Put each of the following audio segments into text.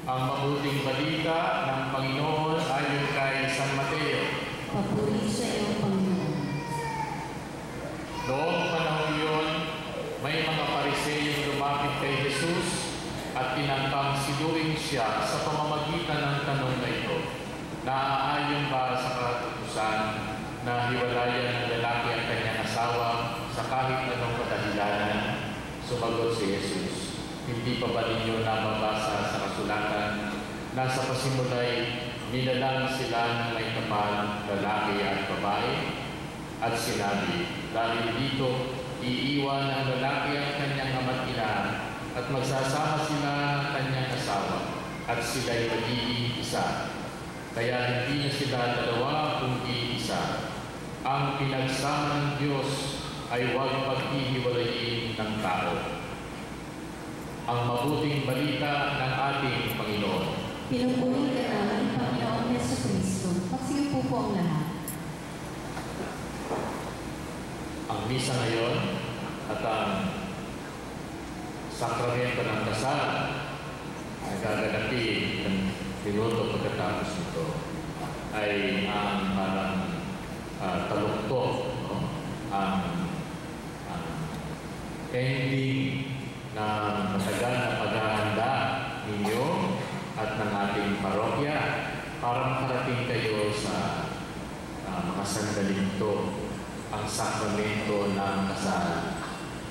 Ang mabuting balita ng Panginoon ayon kay San Mateo. Papuri sa iyo, Panginoon. Noong panahon iyon, may mga Pariseyong lumapit kay Jesus at tinangkang siluin siya sa pamamagitan ng tanong na ito. Naaayon ba sa katutusan na hiwalayan ng lalaki ang kanyang asawa sa kahit anong kadahilanan? Sumagot si Jesus, hindi pa ba ninyo nababasa sa kasulatan na sa pasimulay nilalang sila ng may kapal, lalaki at babae? At sinabi, dahil dito, iiwan ng lalaki ang kanyang ama't ina at magsasama sila ng kanyang asawa at sila'y magiging isa. Kaya hindi na sila dalawa kundi isa. Ang pinagsama ng Diyos ay huwag paghihiwalayin ng tao. Ang mabuting balita ng ating Panginoon. Pinupuri ka namin, Panginoon Jesucristo. Magsiupo po ang lahat. Ang misa ngayon at ang sakramento ng kasal ay gaganapin ng minuto pagkatapos nito ay ang parang taluktok, no? ang ending ng matagal na paghahanda ninyo at ng ating parokya para makarating kayo sa mga sandaling ito, ang sakramento ng kasal.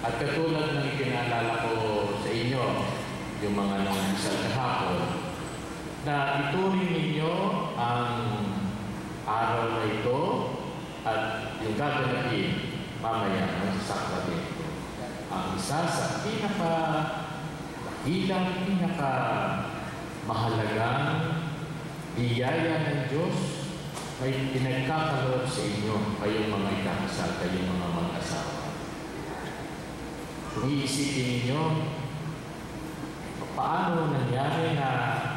At katulad ng ikinalala ko sa inyo, yung mga nangisal kahapon, na ituring ninyo ang araw na ito at yung gaganapin mamaya ng sakramento. Ang isa sa mahalagang biyaya ng Diyos ay pinagkakaloob sa inyo, kayong mga ikakasal, kayong mga mag-asawa. Kung iisipin ninyo, paano nangyari na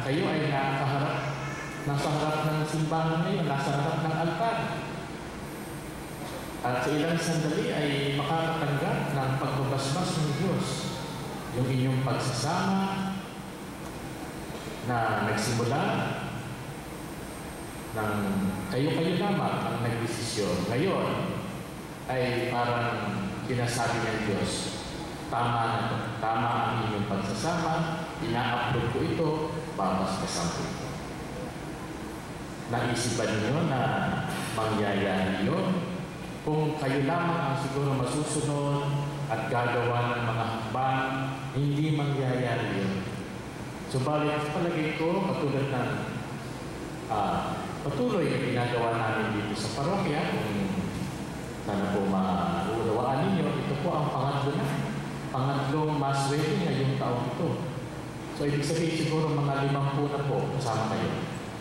kayo ay nasa harap ng simbahan ngayon, nasa harap ng altar. At sa ilang sandali ay makakatanggap ng pagbabasbas ng Diyos. Yung inyong pagsasama na nagsimula ng kayo-kayo lamang ang nagdesisyon. Ngayon ay parang sinasabi ng Diyos, tama na ito. Tama ang inyong pagsasama, ina-upload ko ito, babasbasan ko ito. Naisipan ninyo na mangyayari yun? Kung kayo lamang ang siguro masusunod at gagawa ng mga hakbang, hindi mangyayari yun. Subalit, palagay ko, katulad ng patuloy na ginagawa namin dito sa parokya, kung sana po maunawaan ninyo, ito po ang pangatlong mass wedding ngayong taong ito. So, ibig sabihin siguro mga 50 na po kasama kayo.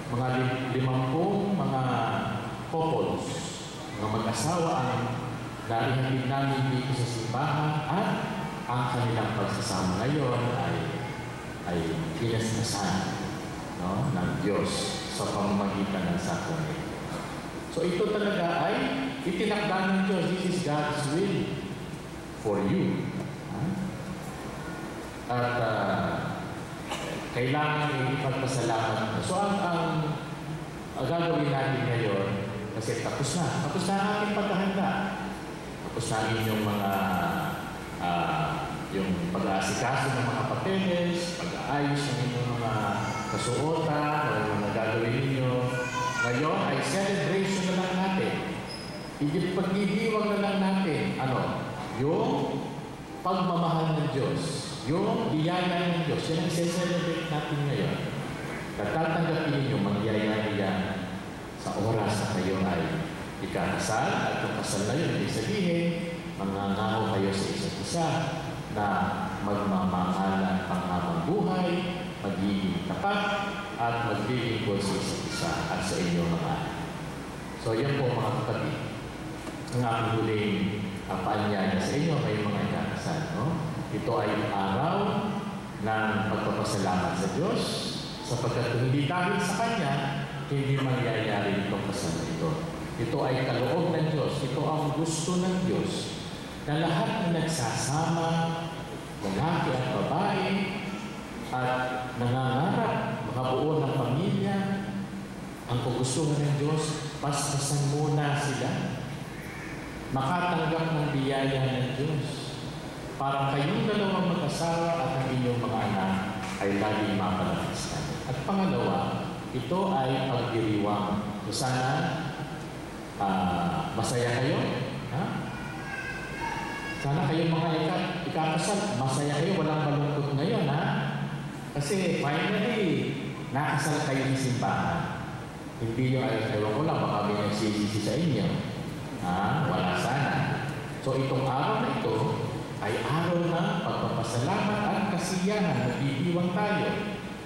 Mga 50 mga couples, mga mag-asawa ang narihatid namin dito sa simbahan at ang kanilang pagsasama ngayon ay kinasnasan, no, ng Diyos sa pamamagitan ng sakramento. So ito talaga ay itinakda ng Diyos. This is God's will for you. At kailangan ipagpasalamat. So ang gagawin natin ngayon, kasi tapos na ang ating paghahanda. Tapos na yung mga yung pag-aasikaso ng mga papeles, pag-aayos ng inyong mga kasuotan o mga gagawin ninyo. Ngayon ay celebration na lang natin. Pag-idiwag na lang natin, yung pagmamahal ng Diyos, yung biyaya ng Diyos, yan ang celebrate natin ngayon. Natatanggapin ninyo, mangyayari yan sa oras na kayo ay ikakasal at yung kasal na yun, ibig sabihin, mangangaho kayo sa isa't isa na magmamahalan panghabang buhay, magiging tapat at maglilingkod sa isa't isa at sa inyong mga anak. So yan po mga kapatid, ang aking huling paanyaya sa inyo kayo mga ikakasal. No? Ito ay araw ng pagpapasalamat sa Diyos sapagkat kung hindi dahil sa Kanya, hindi mangyayari itong kasal na ito. Ito ay kaloob ng Diyos. Ito ang gusto ng Diyos na lahat na nagsasama, lalaki at babae, at nangangarap pagbubuo ng pamilya, ang kagustuhan ng Diyos, paspasan muna sila. Makatanggap ng biyaya ng Diyos. Para kayong dalawang mag-asawa at ang inyong mga anak ay laging mapalakisan. At pangalawa, ito ay pagdiriwang. So sana masaya kayo. Ha? Sana kayong mga ikakasal, masaya kayo, walang malungkot ngayon. Ha? Kasi finally, nakasal kayo sa simbahan. Hindi yung ewan ko lang, baka may nagsisisi sa inyo. Wala sana. So itong araw na ito ay araw ng pagpapasalamat at kasiyahan. Nagdidiwang tayo.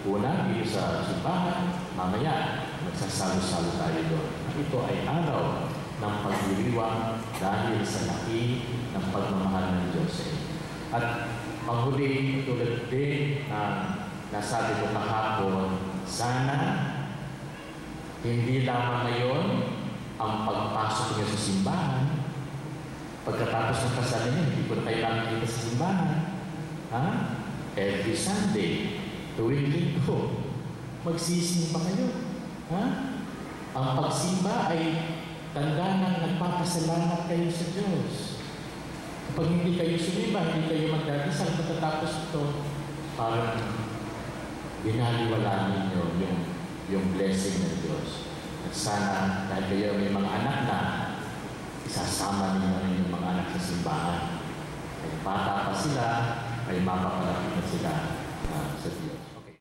Una, dito sa simbahan. Mamaya, magsasalo-salo tayo doon. Ito ay araw ng pagdiriwang dahil sa laki ng pagmamahal ng Diyos. At panghuli, tulad din na nasabi ko kahapon, sana hindi lamang ngayon ang pagpasok niyo sa simbahan. Pagkatapos ng kasal niyo, hindi ko na kayo nakikita sa simbahan. Every Sunday, tuwing linggo, magsisimba kayo. Ang pagsimba ay tanda ng nagpapasalamat kayo sa Diyos. Kapag hindi kayo sumimba, hindi kayo magdadasal, pagkatapos ito, parang binaliwala ninyo yung blessing ng Diyos. At sana, dahil kayo may mga anak na, isasama ninyo yung mga anak sa simbahan. Ay bata pa sila, ay mapapalapit na sila sa Diyos. Okay.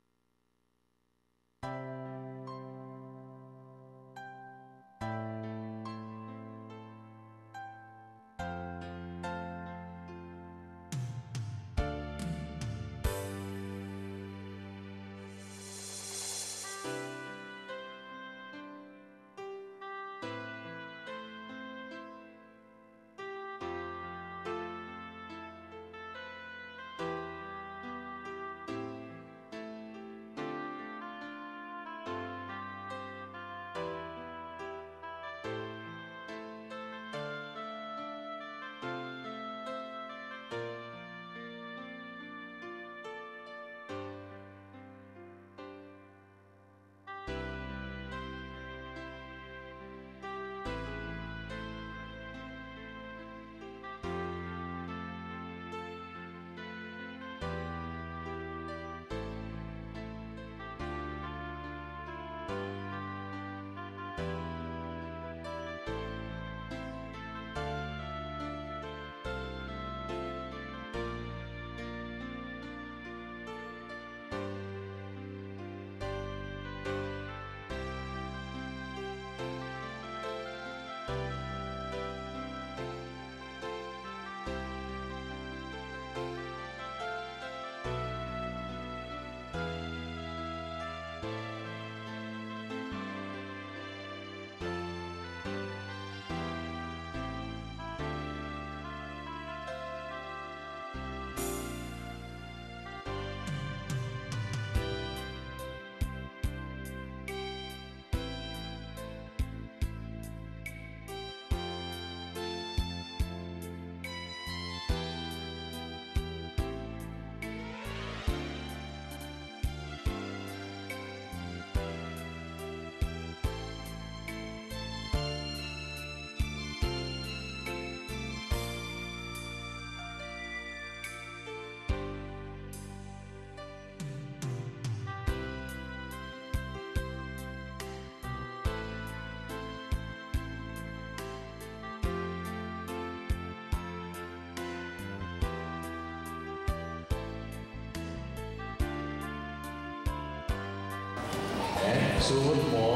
Suot mo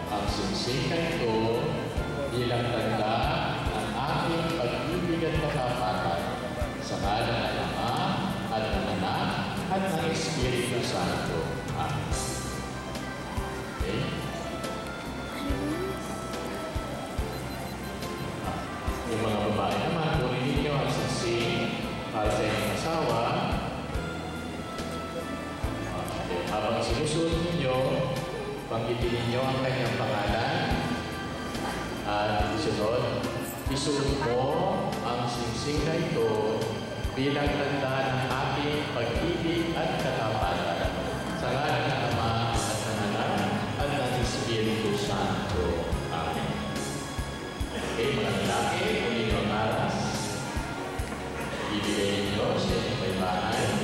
ang singsing na ito bilang tanda ng aking pag-ibig at katapatan sa ngalan ng Ama at ng Anak at ng Espiritu Santo. Amen. Okay? Yung mga babae naman, kunin ninyo ang singsing para sa inyong asawa. Habang sinusuot ninyo, panggitin ninyo ang kanyang pangalan at isunod, isuot mo ang singsing na ito bilang tanda ng aking pag-ibig at katapatan sa ngalan ng Ama at bahay.